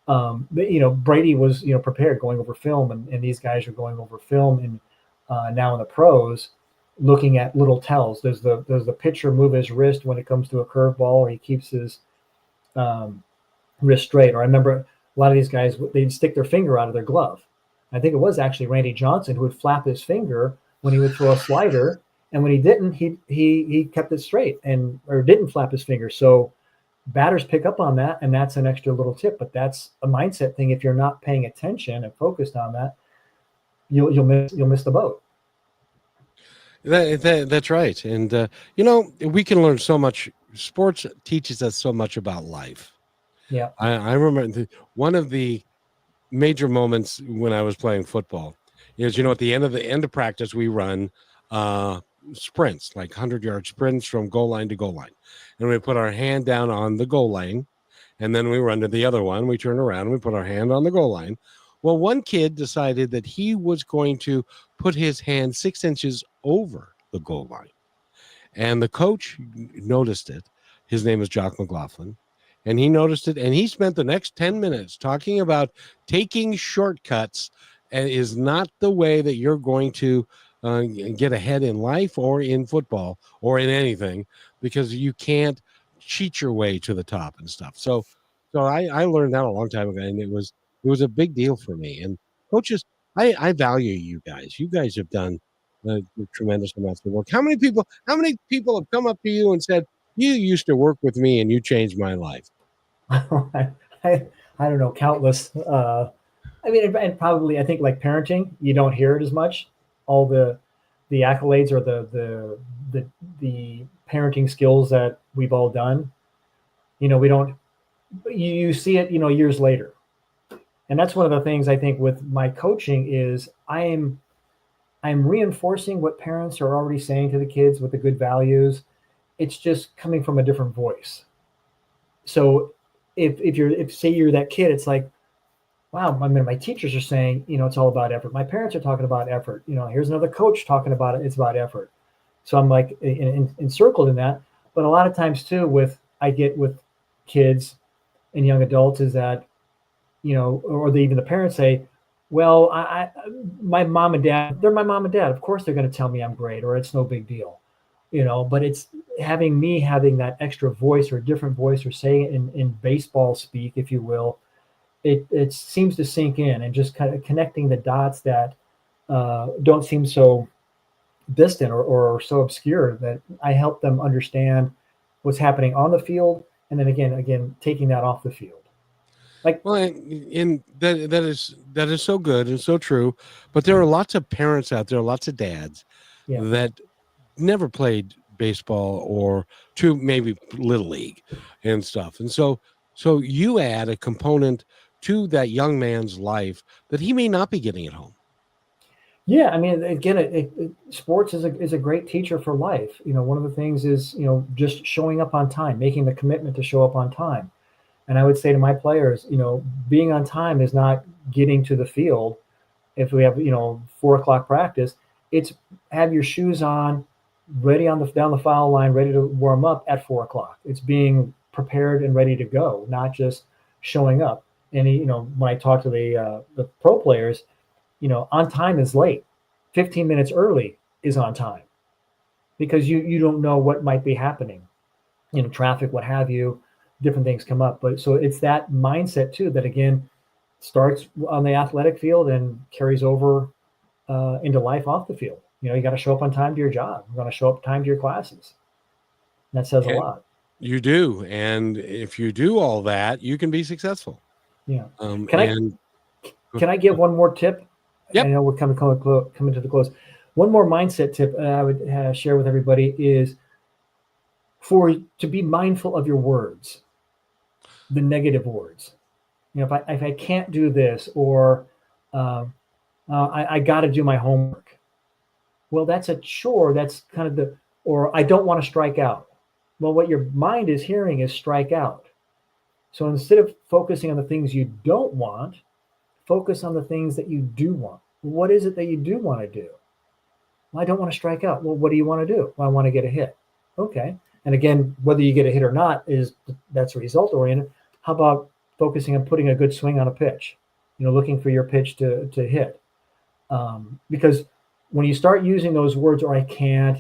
Brady was prepared, going over film, and these guys are going over film, and now in the pros, looking at little tells. Does the pitcher move his wrist when it comes to a curveball, or he keeps his wrist straight? Or I remember a lot of these guys, they'd stick their finger out of their glove. I think it was actually Randy Johnson who would flap his finger when he would throw a slider, and when he didn't, he kept it straight or didn't flap his finger. So batters pick up on that, and that's an extra little tip. But that's a mindset thing. If you're not paying attention and focused on that, you'll miss the boat. That's right. And we can learn so much. Sports teaches us so much about life. Yeah. I remember one of the major moments when I was playing football is, at the end of practice, we run sprints, like 100-yard sprints from goal line to goal line. And we put our hand down on the goal line, and then we run to the other one. We turn around and we put our hand on the goal line. Well, one kid decided that he was going to put his hand 6 inches over the goal line. And the coach noticed it. His name is Jock McLaughlin. And he noticed it, and he spent the next 10 minutes talking about taking shortcuts is not the way that you're going to get ahead in life or in football or in anything, because you can't cheat your way to the top and stuff. So I learned that a long time ago, and it was a big deal for me. And coaches, I value you guys. You guys have done tremendous amounts of work. How many people have come up to you and said, "You used to work with me and you changed my life"? I don't know, countless. And probably, I think, like parenting, you don't hear it as much. All the accolades or the parenting skills that we've all done, we don't. You see it, years later. And that's one of the things I think with my coaching is I'm reinforcing what parents are already saying to the kids with the good values. It's just coming from a different voice. So if say you're that kid, it's like, wow, my teachers are saying, it's all about effort. My parents are talking about effort. Here's another coach talking about it. It's about effort. So I'm like encircled in that. But a lot of times too, I get with kids and young adults is that, or even the parents say, well, my mom and dad, they're my mom and dad. Of course, they're going to tell me I'm great, or it's no big deal, but it's having that extra voice or a different voice, or saying it in baseball speak, if you will. It seems to sink in, and just kind of connecting the dots that don't seem so distant or so obscure, that I help them understand what's happening on the field. And then again, taking that off the field. In that is so good and so true, but there are lots of parents out there, lots of dads that never played baseball or maybe little league and stuff, and so you add a component to that young man's life that he may not be getting at home? Yeah, I mean, again, sports is a great teacher for life. One of the things is just showing up on time, making the commitment to show up on time. And I would say to my players, being on time is not getting to the field. If we have 4 o'clock practice, it's have your shoes on, ready down the foul line, ready to warm up at 4 o'clock. It's being prepared and ready to go, not just showing up. And when I talk to the pro players, on time is late. 15 minutes early is on time, because you don't know what might be happening, traffic, what have you, different things come up. But so it's that mindset too, that again, starts on the athletic field and carries over into life off the field. You got to show up on time to your job. You got to show up on time to your classes. That says a lot. You do. And if you do all that, you can be successful. Yeah. Can I give one more tip? Yep. I know we're coming to the close. One more mindset tip I would share with everybody is to be mindful of your words, the negative words. If I can't do this, or I got to do my homework. Well, that's a chore. That's kind of or I don't want to strike out. Well, what your mind is hearing is strike out. So instead of focusing on the things you don't want, focus on the things that you do want. What is it that you do want to do? Well, I don't want to strike out. Well, what do you want to do? Well, I want to get a hit. Okay. And again, whether you get a hit or not, that's result oriented. How about focusing on putting a good swing on a pitch? Looking for your pitch to hit. Because when you start using those words, or I can't,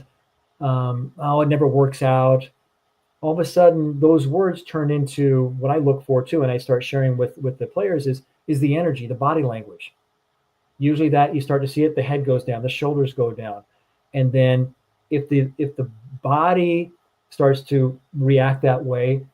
it never works out, all of a sudden those words turn into what I look for too, and I start sharing with the players is the energy, the body language. Usually that you start to see it, the head goes down, the shoulders go down. And then if the body starts to react that way,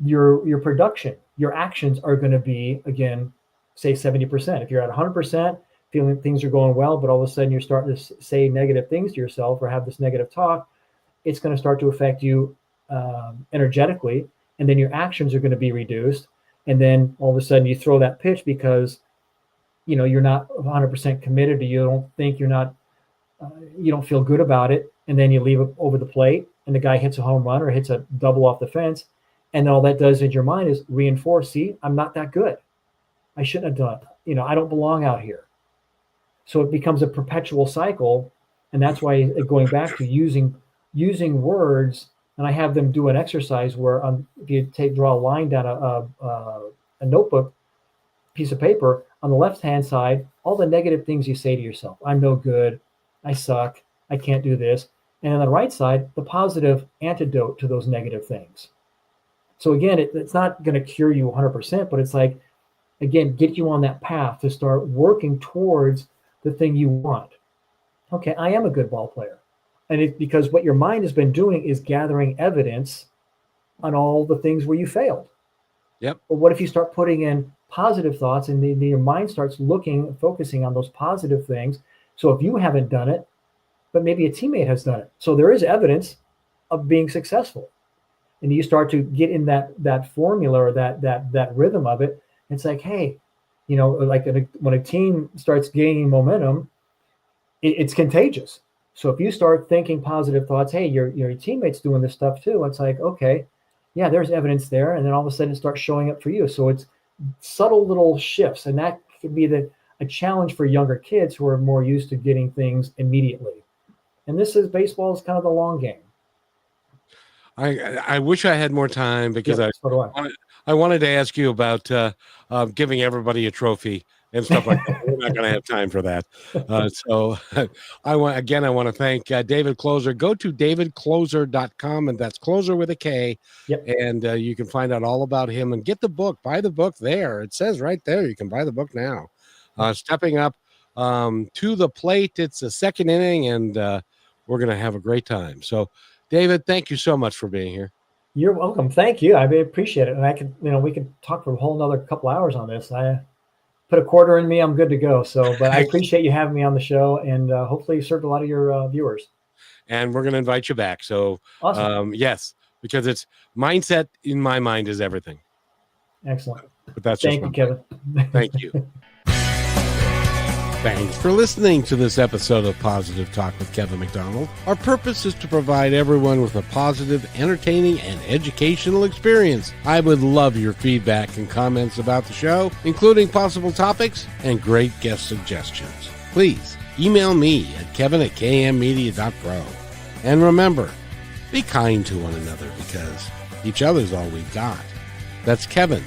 your production, your actions are going to be, again, say 70%. If you're at 100%, feeling things are going well, but all of a sudden you're starting to say negative things to yourself or have this negative talk, it's going to start to affect you energetically, and then your actions are going to be reduced. And then all of a sudden you throw that pitch because you're not 100% committed, or you don't think you don't feel good about it, and then you leave it over the plate and the guy hits a home run or hits a double off the fence, and all that does in your mind is reinforce, see, I'm not that good, I shouldn't have done, I don't belong out here. So it becomes a perpetual cycle. And that's why, going back to using words, and I have them do an exercise where if you draw a line down a notebook, piece of paper, on the left-hand side, all the negative things you say to yourself. I'm no good. I suck. I can't do this. And on the right side, the positive antidote to those negative things. So again, it's not going to cure you 100%, but it's like, again, get you on that path to start working towards the thing you want. Okay, I am a good ball player. And it's because what your mind has been doing is gathering evidence on all the things where you failed. Yep. But what if you start putting in positive thoughts, and your mind starts focusing on those positive things? So if you haven't done it, but maybe a teammate has done it, so there is evidence of being successful, and you start to get in that formula, or that rhythm of it. It's like, hey, like when a team starts gaining momentum, it's contagious. So if you start thinking positive thoughts, hey, your teammate's doing this stuff too, it's like, okay, yeah, there's evidence there. And then all of a sudden it starts showing up for you. So it's subtle little shifts. And that can be a challenge for younger kids who are more used to getting things immediately. And baseball is kind of the long game. I wish I had more time, because so I wanted to ask you about giving everybody a trophy and stuff like that. We're not going to have time for that. So I want to thank David Kloser. Go to davidkloser.com, and that's Kloser with a K. Yep. And you can find out all about him and get the book. Buy the book there. It says right there, you can buy the book now. Stepping up to the plate. It's the second inning, and we're going to have a great time. So, David, thank you so much for being here. You're welcome. Thank you. I really appreciate it. And we could talk for a whole another couple hours on this. I put a quarter in me, I'm good to go. So, but I appreciate you having me on the show, and hopefully you served a lot of your viewers. And we're going to invite you back. So, awesome. Yes, because it's mindset in my mind is everything. Excellent. But that's Thank just you, one. Kevin. Thank you. Thanks for listening to this episode of Positive Talk with Kevin McDonald. Our purpose is to provide everyone with a positive, entertaining, and educational experience. I would love your feedback and comments about the show, including possible topics and great guest suggestions. Please email me at kevin@kmmedia.pro. And remember, be kind to one another because each other's all we've got. That's Kevin